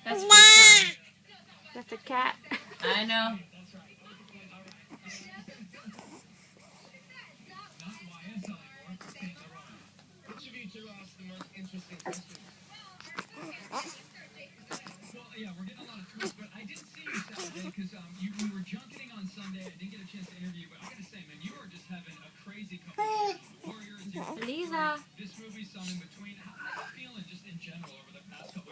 That's fun. That's a cat. I know. Yeah, we're getting a lot of tweets, but I did see you Saturday because we were junketing on Sunday. I didn't get a chance to interview you, but I gotta say, man, you are just having a crazy couple of years. Warriors, Lisa. this movie, Some in Between. How are you feeling just in general over the past couple